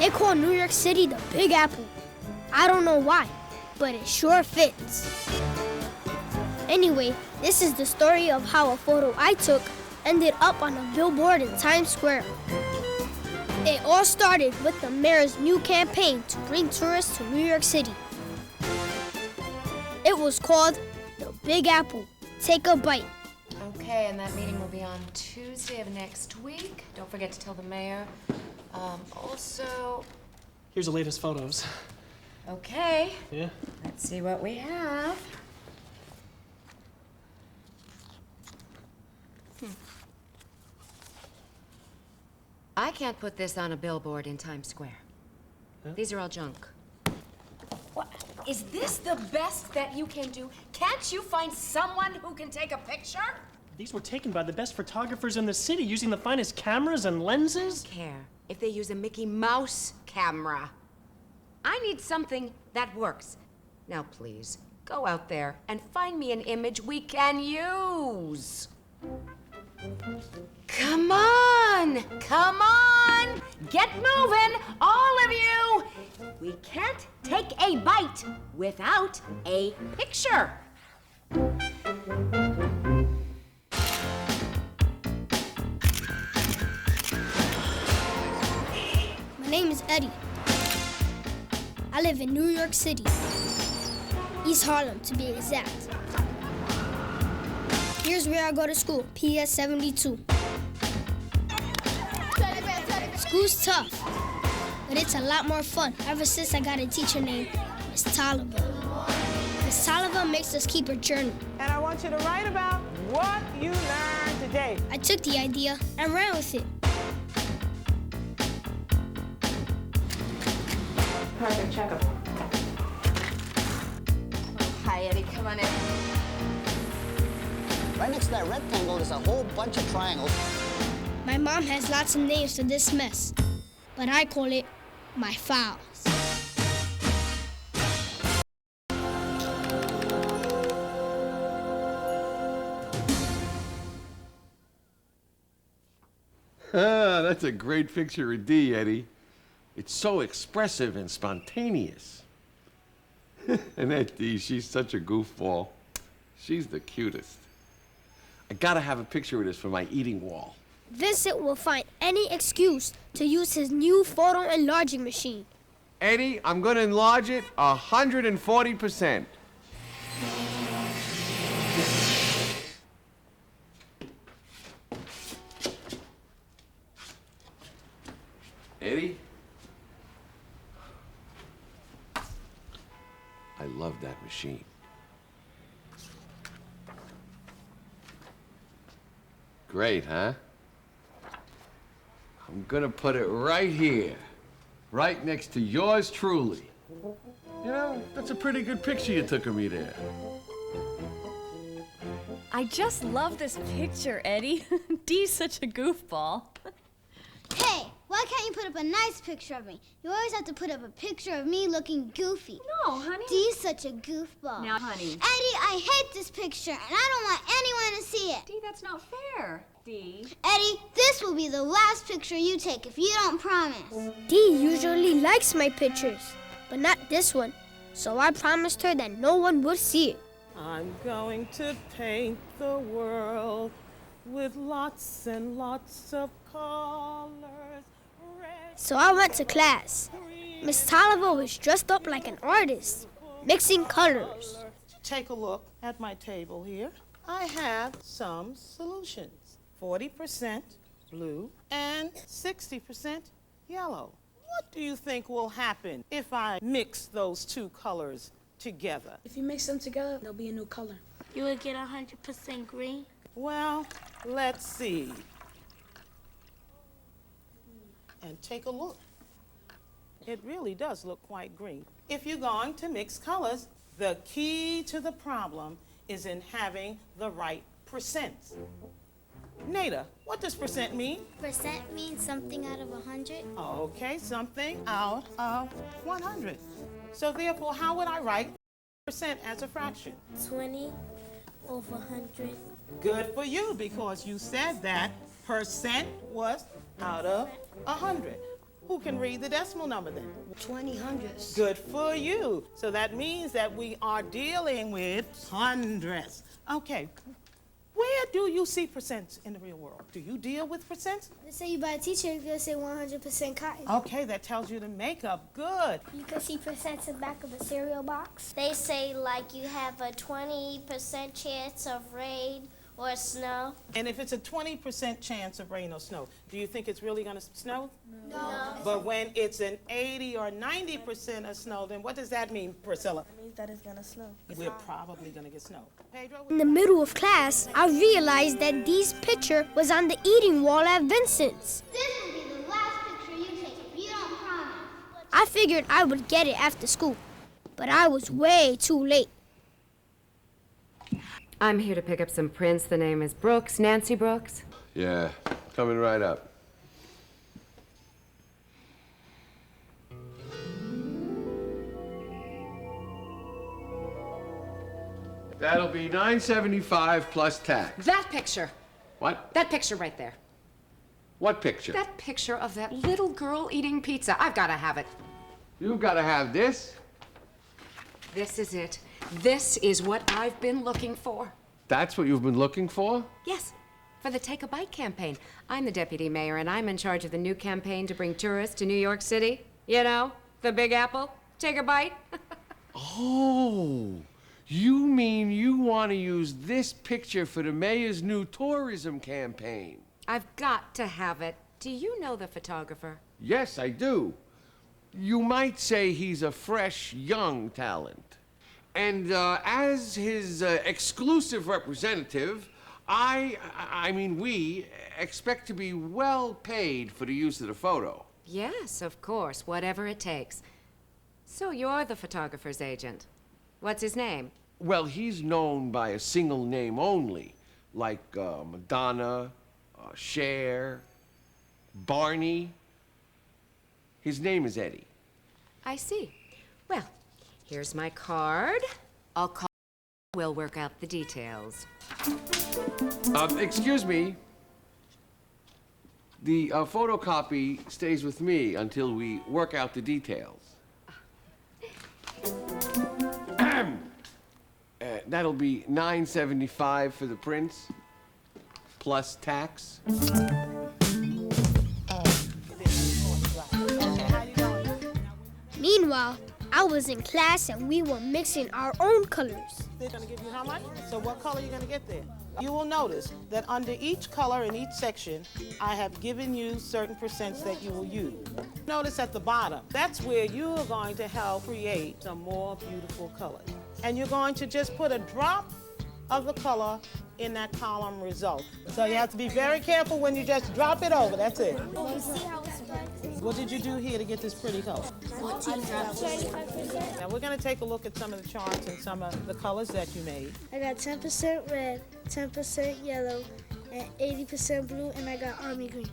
They call New York City the Big Apple. I don't know why, but it sure fits. Anyway, this is the story of how a photo I took ended up on a billboard in Times Square. It all started with the mayor's new campaign to bring tourists to New York City. It was called the Big Apple. Take a bite. Okay, and that meeting will be on Tuesday of next week. Don't forget to tell the mayor. Also... Here's the latest photos. Okay. Yeah? Let's see what we have. I can't put this on a billboard in Times Square. Huh? These are all junk. What? Is this the best that you can do? Can't you find someone who can take a picture? These were taken by the best photographers in the city using the finest cameras and lenses. I don't care if they use a Mickey Mouse camera. I need something that works. Now, please, go out there and find me an image we can use. Come on! Come on! Get moving, all of you! We can't take a bite without a picture. My name is Eddie. I live in New York City, East Harlem to be exact. Here's where I go to school, PS 72. School's tough, but it's a lot more fun ever since I got a teacher named Miss Tolliver. Miss Tolliver makes us keep a journal. And I want you to write about what you learned today. I took the idea and ran with it. Perfect checkup. Hi, Eddie. Come on in. Right next to that rectangle is a whole bunch of triangles. My mom has lots of names for this mess, but I call it my files. Ah, that's a great picture of Dee, Eddie. It's so expressive and spontaneous. And that Dee, she's such a goofball. She's the cutest. I gotta have a picture of this for my eating wall. Vincent will find any excuse to use his new photo enlarging machine. Eddie, I'm gonna enlarge it 140%. Eddie? I love that machine. Great, huh? I'm gonna put it right here, right next to yours truly. You know, that's a pretty good picture you took of me there. I just love this picture, Eddie. Dee's such a goofball. Hey, why can't you put up a nice picture of me? You always have to put up a picture of me looking goofy. No, honey. Dee's such a goofball. Now, honey. Eddie, I hate this picture, and I don't want anyone to see it. Dee, that's not fair. Dee. Eddie, this will be the last picture you take if you don't promise. Dee usually likes my pictures, but not this one, so I promised her that no one would see it. I'm going to paint the world with lots and lots of colors. Red, So I went to class. Miss Tolliver was dressed up like an artist, mixing colors. Take a look at my table here. I have some solutions. 40% blue and 60% yellow. What do you think will happen if I mix those two colors together? If you mix them together, there'll be a new color. You would get 100% green? Well, let's see. And take a look. It really does look quite green. If you're going to mix colors, the key to the problem is in having the right percents. Nada, what does percent mean? Percent means something out of 100. Okay, something out of 100. So therefore, how would I write percent as a fraction? 20 over 100. Good for you, because you said that percent was out of 100. Who can read the decimal number then? 20 hundredths. Good for you. So that means that we are dealing with hundredths. Okay. Where do you see percents in the real world? Do you deal with percents? Let's say you buy a t-shirt, you're gonna say 100% cotton. Okay, that tells you the makeup. Good. You can see percents in the back of a cereal box. They say like you have a 20% chance of rain or snow. And if it's a 20% chance of rain or snow, do you think it's really going to snow? No. But when it's an 80 or 90% of snow, then what does that mean, Priscilla? That means that it's gonna snow. We're probably going to get snow. Pedro? In the middle of class, I realized that Dee's picture was on the eating wall at Vincent's. This will be the last picture you take if you don't promise. I figured I would get it after school, but I was way too late. I'm here to pick up some prints. The name is Brooks, Nancy Brooks. Yeah, coming right up. That'll be $9.75 plus tax. That picture. What? That picture right there. What picture? That picture of that little girl eating pizza. I've got to have it. You've got to have this. This is it. This is what I've been looking for. That's what you've been looking for? Yes, for the Take a Bite campaign. I'm the deputy mayor, and I'm in charge of the new campaign to bring tourists to New York City. You know, the Big Apple. Take a bite. Oh, you mean you want to use this picture for the mayor's new tourism campaign? I've got to have it. Do you know the photographer? Yes, I do. You might say he's a fresh, young talent. And as his exclusive representative, we expect to be well paid for the use of the photo. Yes, of course, whatever it takes. So you're the photographer's agent. What's his name? Well, he's known by a single name only, like Madonna, Cher, Barney. His name is Eddie. I see. Well, here's my card. I'll call. We'll work out the details. Excuse me. The photocopy stays with me until we work out the details. That'll be $9.75 for the prints, plus tax. Meanwhile, I was in class and we were mixing our own colors. They're going to give you how much? So what color are you going to get there? You will notice that under each color in each section, I have given you certain percents that you will use. Notice at the bottom, that's where you are going to help create some more beautiful colors. And you're going to just put a drop of the color in that column result. So you have to be very careful when you just drop it over, that's it. What did you do here to get this pretty color? Now we're going to take a look at some of the charts and some of the colors that you made. I got 10% red, 10% yellow, and 80% blue, and I got army green.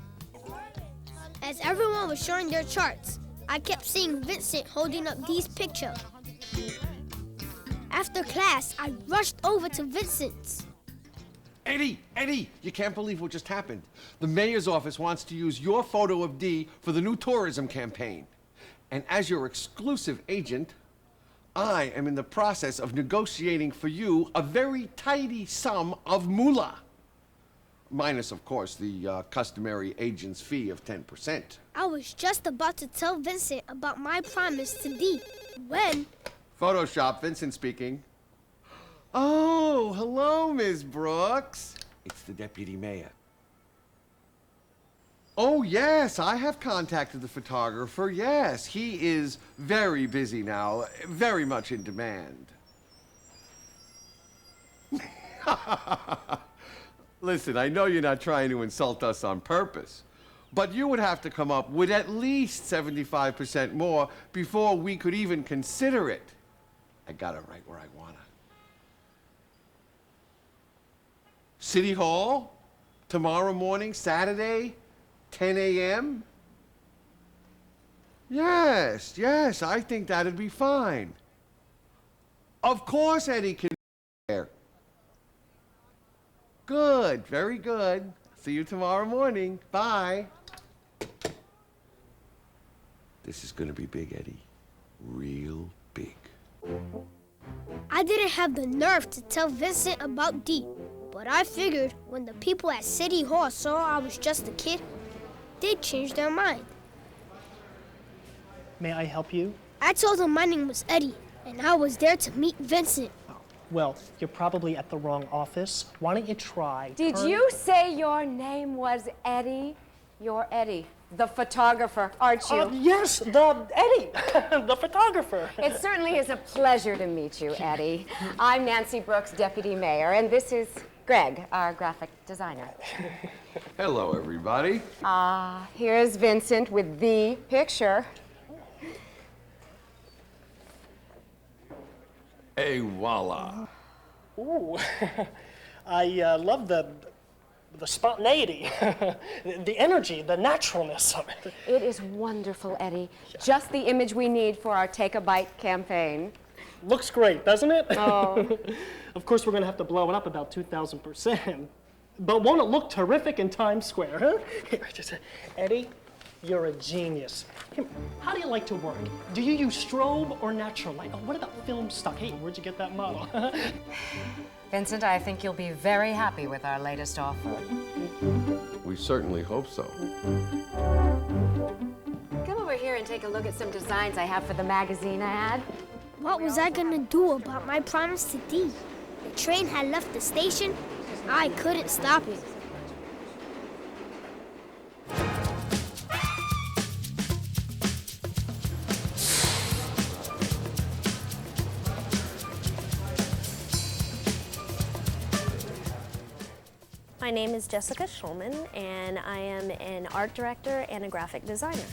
As everyone was showing their charts, I kept seeing Vincent holding up Dee's picture. After class, I rushed over to Vincent's. Eddie, you can't believe what just happened. The mayor's office wants to use your photo of Dee for the new tourism campaign. And as your exclusive agent, I am in the process of negotiating for you a very tidy sum of moolah. Minus, of course, the customary agent's fee of 10%. I was just about to tell Vincent about my promise to Dee when... Photoshop, Vincent speaking. Oh, hello, Ms. Brooks. It's the deputy mayor. Oh, yes, I have contacted the photographer. Yes, he is very busy now, very much in demand. Listen, I know you're not trying to insult us on purpose, but you would have to come up with at least 75% more before we could even consider it. I got it right where I want it. City Hall, tomorrow morning, Saturday, 10 a.m.? Yes, I think that'd be fine. Of course Eddie can be there. Good, very good. See you tomorrow morning. Bye. This is gonna be big, Eddie. Real big. I didn't have the nerve to tell Vincent about Dee, but I figured when the people at City Hall saw I was just a kid, they'd change their mind. May I help you? I told them my name was Eddie, and I was there to meet Vincent. Well, you're probably at the wrong office. Why don't you try? Did you say your name was Eddie? You're Eddie, the photographer, aren't you? Yes, the Eddie, the photographer. It certainly is a pleasure to meet you, Eddie. I'm Nancy Brooks, Deputy Mayor, and this is Greg, our graphic designer. Hello, everybody. Here's Vincent with the picture. Hey, voila. Ooh, I love the spontaneity, the energy, the naturalness of it. It is wonderful, Eddie. Just the image we need for our Take a Bite campaign. Looks great, doesn't it? Oh. Of course, we're going to have to blow it up about 2,000%. But won't it look terrific in Times Square, huh? Here, Eddie, you're a genius. How do you like to work? Do you use strobe or natural light? Oh, what about film stock? Hey, where'd you get that model? Vincent, I think you'll be very happy with our latest offer. We certainly hope so. Come over here and take a look at some designs I have for the magazine ad. What was I gonna do about my promise to Dee? The train had left the station. I couldn't stop it. My name is Jessica Schulman, and I am an art director and a graphic designer.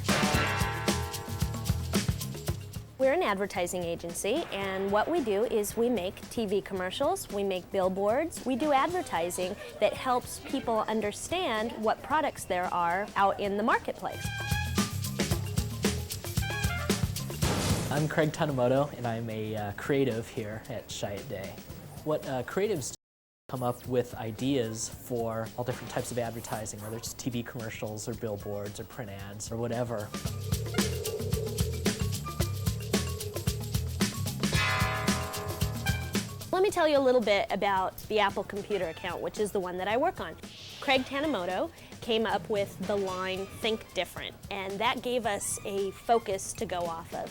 We're an advertising agency, and what we do is we make TV commercials, we make billboards, we do advertising that helps people understand what products there are out in the marketplace. I'm Craig Tanemoto, and I'm a creative here at Chiat Day. What creatives do come up with ideas for all different types of advertising, whether it's TV commercials or billboards or print ads or whatever. Let me tell you a little bit about the Apple computer account, which is the one that I work on. Craig Tanemoto came up with the line, Think Different, and that gave us a focus to go off of.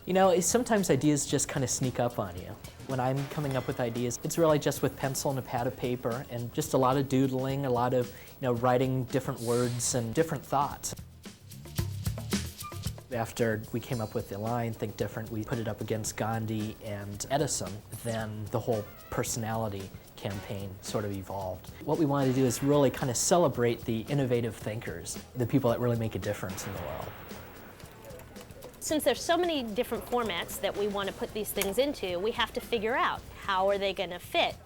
You know, sometimes ideas just kind of sneak up on you. When I'm coming up with ideas, it's really just with pencil and a pad of paper and just a lot of doodling, a lot of, writing different words and different thoughts. After we came up with the line, Think Different, we put it up against Gandhi and Edison. Then the whole personality campaign sort of evolved. What we wanted to do is really kind of celebrate the innovative thinkers, the people that really make a difference in the world. Since there's so many different formats that we want to put these things into, we have to figure out how are they going to fit.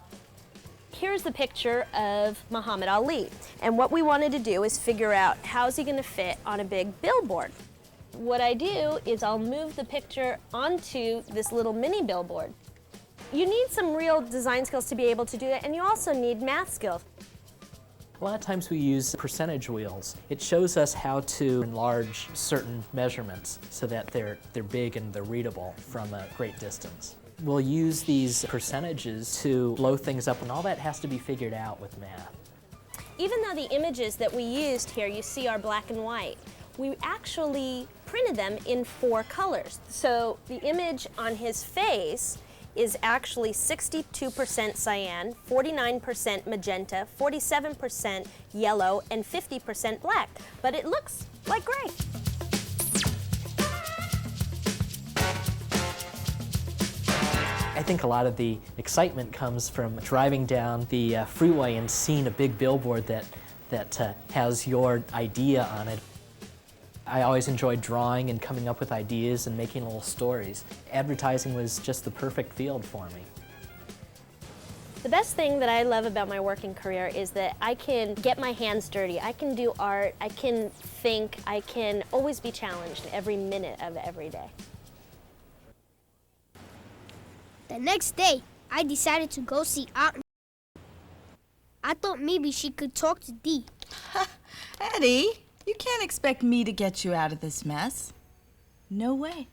Here's the picture of Muhammad Ali, and what we wanted to do is figure out how's he going to fit on a big billboard. What I do is I'll move the picture onto this little mini billboard. You need some real design skills to be able to do that, and you also need math skills. A lot of times we use percentage wheels. It shows us how to enlarge certain measurements so that they're big and they're readable from a great distance. We'll use these percentages to blow things up, and all that has to be figured out with math. Even though the images that we used here you see are black and white, we actually printed them in 4 colors. So the image on his face is actually 62% cyan, 49% magenta, 47% yellow, and 50% black. But it looks like gray. I think a lot of the excitement comes from driving down the freeway and seeing a big billboard that has your idea on it. I always enjoyed drawing and coming up with ideas and making little stories. Advertising was just the perfect field for me. The best thing that I love about my working career is that I can get my hands dirty. I can do art, I can think, I can always be challenged every minute of every day. The next day, I decided to go see Aunt. I thought maybe she could talk to Dee. Eddie, you can't expect me to get you out of this mess. No way.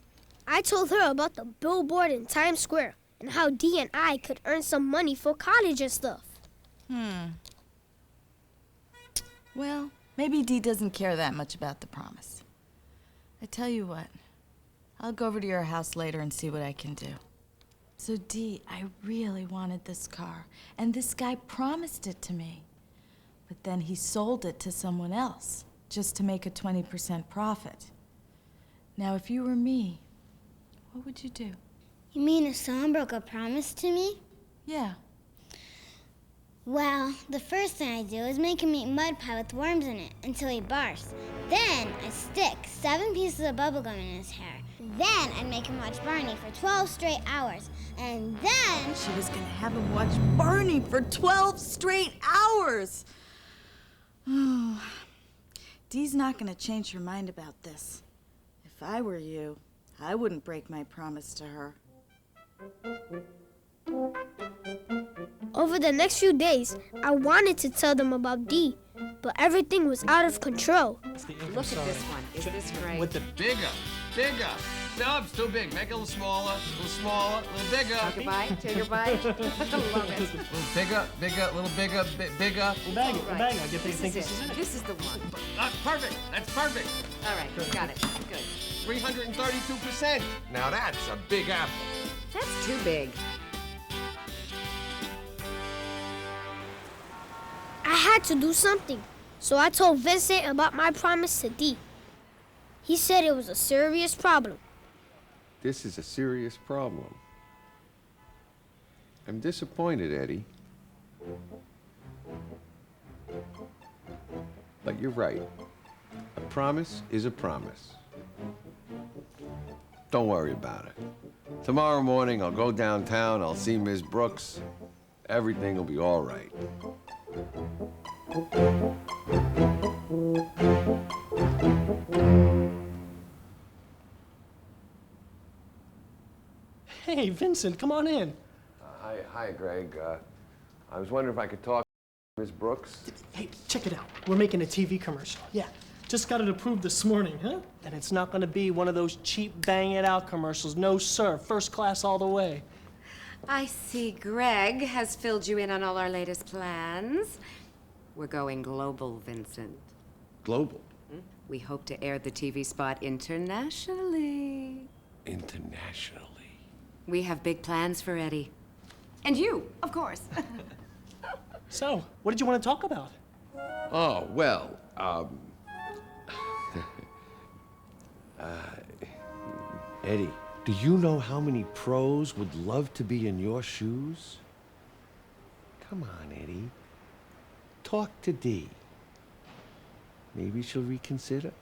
I told her about the billboard in Times Square and how Dee and I could earn some money for college and stuff. Well, maybe Dee doesn't care that much about the promise. I tell you what, I'll go over to your house later and see what I can do. So, Dee, I really wanted this car, and this guy promised it to me. But then he sold it to someone else, just to make a 20% profit. Now, if you were me, what would you do? You mean if someone broke a promise to me? Yeah. Well, the first thing I do is make him eat mud pie with worms in it until he barfs. Then I stick 7 pieces of bubblegum in his hair. Then I'd make him watch Barney for 12 straight hours. And then... She was gonna have him watch Barney for 12 straight hours! Oh, Dee's not gonna change her mind about this. If I were you, I wouldn't break my promise to her. Over the next few days, I wanted to tell them about Dee, but everything was out of control. Look at this one. Is this great? With the bigger. No, it's too big. Make it a little smaller, a little bigger. Take a bite. Take a bite. Love it. A little bigger, a little bigger, bigger. We'll bang it. I get this is it. This is the one. Perfect. That's perfect. All right, got it. Good. 332%. Now that's a big apple. That's too big. I had to do something, so I told Vincent about my promise to Dee. He said it was a serious problem. This is a serious problem. I'm disappointed, Eddie. But you're right. A promise is a promise. Don't worry about it. Tomorrow morning, I'll go downtown, I'll see Ms. Brooks. Everything will be all right. Hey, Vincent, come on in. Hi, Greg. I was wondering if I could talk to Ms. Brooks. Hey, check it out. We're making a TV commercial. Yeah, just got it approved this morning, huh? And it's not gonna be one of those cheap bang it out commercials. No, sir. First class all the way. I see Greg has filled you in on all our latest plans. We're going global, Vincent. Global? We hope to air the TV spot internationally. Internationally? We have big plans for Eddie. And you, of course. So, what did you want to talk about? Oh, well, Eddie, do you know how many pros would love to be in your shoes? Come on, Eddie. Talk to Dee. Maybe she'll reconsider.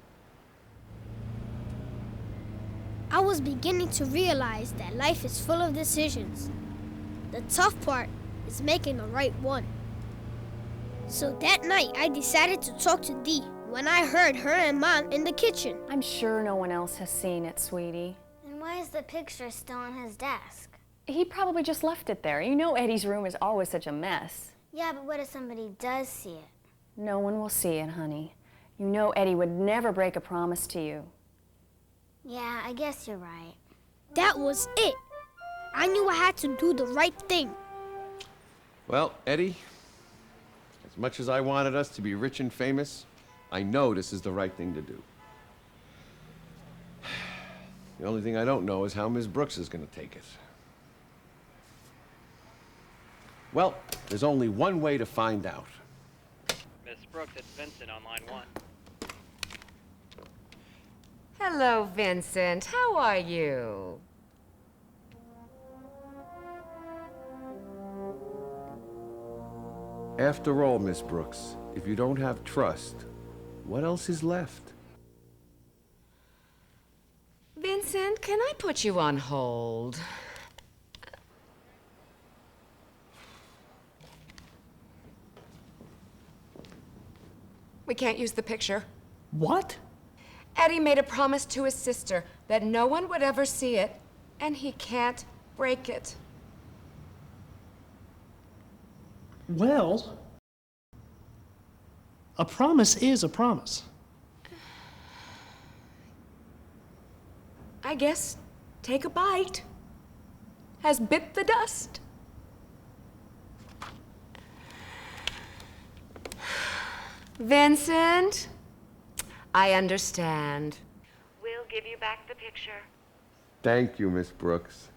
I was beginning to realize that life is full of decisions. The tough part is making the right one. So that night, I decided to talk to Dee when I heard her and Mom in the kitchen. I'm sure no one else has seen it, sweetie. Then why is the picture still on his desk? He probably just left it there. You know Eddie's room is always such a mess. Yeah, but what if somebody does see it? No one will see it, honey. You know Eddie would never break a promise to you. Yeah, I guess you're right. That was it. I knew I had to do the right thing. Well, Eddie, as much as I wanted us to be rich and famous, I know this is the right thing to do. The only thing I don't know is how Ms. Brooks is going to take it. Well, there's only one way to find out. Miss Brooks, it's Vincent on line 1. Hello, Vincent. How are you? After all, Miss Brooks, if you don't have trust, what else is left? Vincent, can I put you on hold? We can't use the picture. What? Eddie made a promise to his sister that no one would ever see it, and he can't break it. Well, a promise is a promise. I guess take a bite. Has bit the dust. Vincent, I understand. We'll give you back the picture. Thank you, Miss Brooks.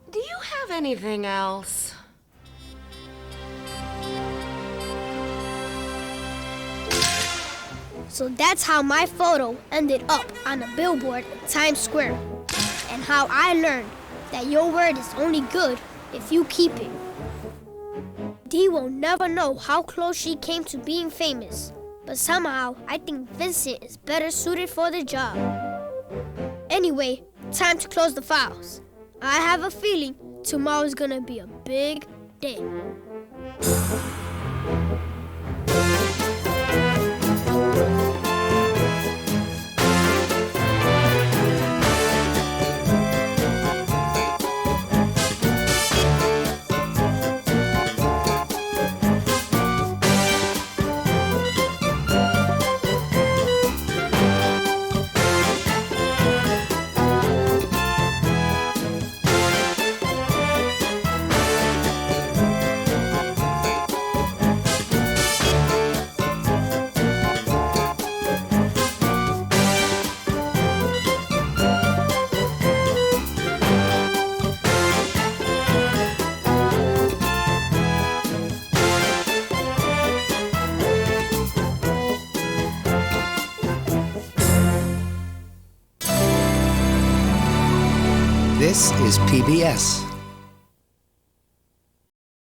Do you have anything else? So that's how my photo ended up on a billboard in Times Square, and how I learned that your word is only good if you keep it. Dee will never know how close she came to being famous, but somehow I think Vincent is better suited for the job. Anyway, time to close the files. I have a feeling tomorrow's gonna be a big day. This is PBS.